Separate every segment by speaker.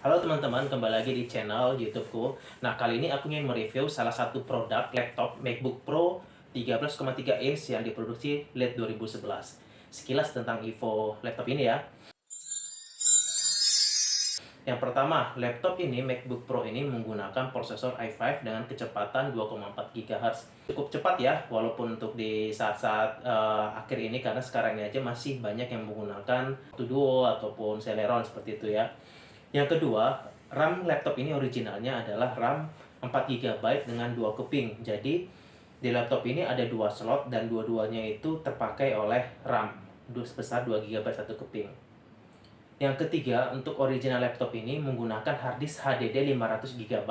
Speaker 1: Halo teman-teman, kembali lagi di channel YouTubeku. Nah, kali ini aku ingin mereview salah satu produk laptop MacBook Pro 13,3 inch yang diproduksi late 2011. Sekilas tentang info laptop ini ya. Yang pertama, laptop ini, MacBook Pro ini menggunakan prosesor i5 dengan kecepatan 2,4 GHz. Cukup cepat ya, walaupun untuk di saat-saat akhir ini, karena sekarang ini aja masih banyak yang menggunakan Duo ataupun Celeron seperti itu ya. Yang kedua, RAM laptop ini originalnya adalah RAM 4 GB dengan 2 keping. Jadi, di laptop ini ada 2 slot dan dua-duanya itu terpakai oleh RAM sebesar 2 GB satu keping. Yang ketiga, untuk original laptop ini menggunakan harddisk HDD 500 GB.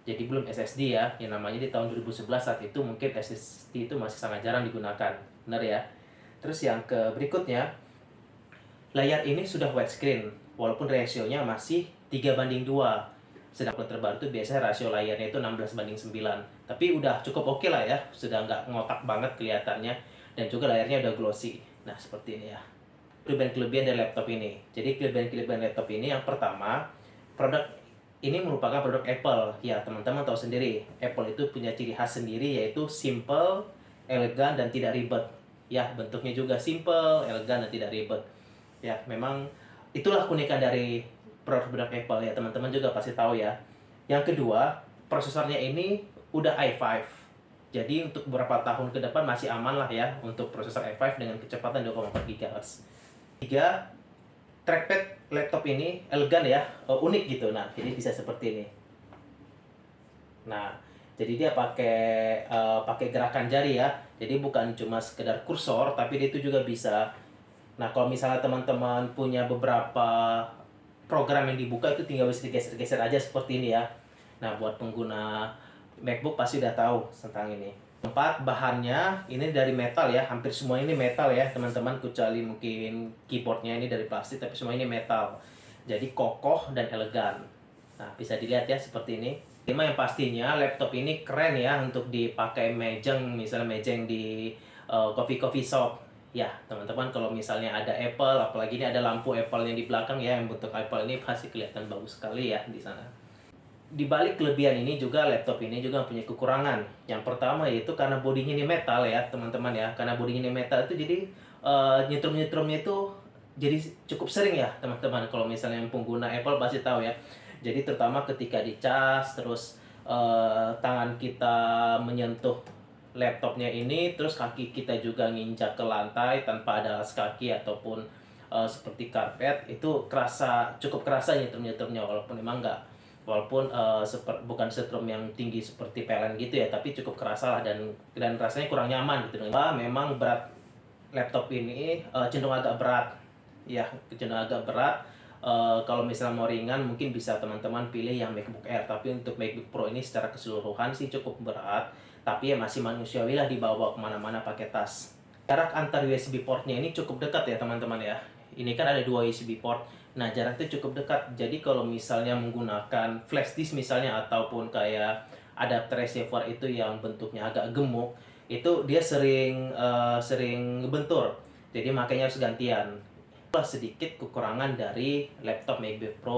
Speaker 1: Jadi belum SSD ya, yang namanya di tahun 2011 saat itu mungkin SSD itu masih sangat jarang digunakan. Benar ya? Terus yang berikutnya, layar ini sudah widescreen, walaupun rasionya masih 3:2. Sedangkan terbaru itu biasanya rasio layarnya itu 16:9. Tapi udah cukup oke lah ya, sudah nggak ngotak banget kelihatannya. Dan juga layarnya udah glossy. Nah, seperti ini ya. Kelebihan-kelebihan dari laptop ini. Jadi kelebihan-kelebihan laptop ini yang pertama, produk ini merupakan produk Apple. Ya, teman-teman tahu sendiri, Apple itu punya ciri khas sendiri yaitu simple, elegan, dan tidak ribet. Ya, bentuknya juga simple, elegan, dan tidak ribet. Ya, memang itulah keunikan dari produk-produk Apple ya, teman-teman juga pasti tahu ya. Yang kedua, prosesornya ini udah i5. Jadi untuk beberapa tahun ke depan masih aman lah ya untuk prosesor i5 dengan kecepatan 2,4 GHz. Tiga, trackpad laptop ini elegan ya, unik gitu. Nah, jadi bisa seperti ini. Nah, jadi dia pakai gerakan jari ya. Jadi bukan cuma sekedar kursor, tapi dia itu juga bisa. Nah, kalau misalnya teman-teman punya beberapa program yang dibuka itu tinggal bisa digeser-geser aja seperti ini ya. Nah, buat pengguna MacBook pasti udah tahu tentang ini. Empat, bahannya ini dari metal ya, hampir semua ini metal ya teman-teman, kecuali mungkin keyboardnya ini dari plastik, tapi semua ini metal. Jadi kokoh dan elegan. Nah, bisa dilihat ya seperti ini. Lima, yang pastinya laptop ini keren ya untuk dipakai mejeng, misalnya mejeng di coffee shop. Ya, teman-teman, kalau misalnya ada Apple, apalagi ini ada lampu Apple yang di belakang ya, yang bentuk Apple ini pasti kelihatan bagus sekali ya di sana. Di balik kelebihan ini juga laptop ini juga punya kekurangan. Yang pertama yaitu karena bodinya ini metal ya teman-teman ya. Karena bodinya ini metal itu jadi nyetrum-nyetrumnya itu jadi cukup sering ya teman-teman. Kalau misalnya yang pengguna Apple pasti tahu ya. Jadi terutama ketika dicas, terus tangan kita menyentuh laptopnya ini, terus kaki kita juga nginjak ke lantai tanpa ada alas kaki ataupun seperti karpet, itu cukup kerasa nyetrum-nyetrumnya, walaupun memang nggak, walaupun bukan setrum yang tinggi seperti PLN gitu ya, tapi cukup kerasa lah, dan rasanya kurang nyaman gitu. Memang berat laptop ini cenderung agak berat ya, cenderung agak berat. Kalau misalnya mau ringan mungkin bisa teman-teman pilih yang MacBook Air, tapi untuk MacBook Pro ini secara keseluruhan sih cukup berat, tapi ya masih manusiawi lah dibawa kemana-mana pakai tas. Jarak antar USB portnya ini cukup dekat ya teman-teman ya. Ini kan ada dua USB port. Nah, jaraknya cukup dekat. Jadi kalau misalnya menggunakan flash disk misalnya, ataupun kayak adapter receiver itu yang bentuknya agak gemuk, itu dia sering ngebentur. Jadi makanya harus gantian. Sedikit kekurangan dari laptop MacBook Pro.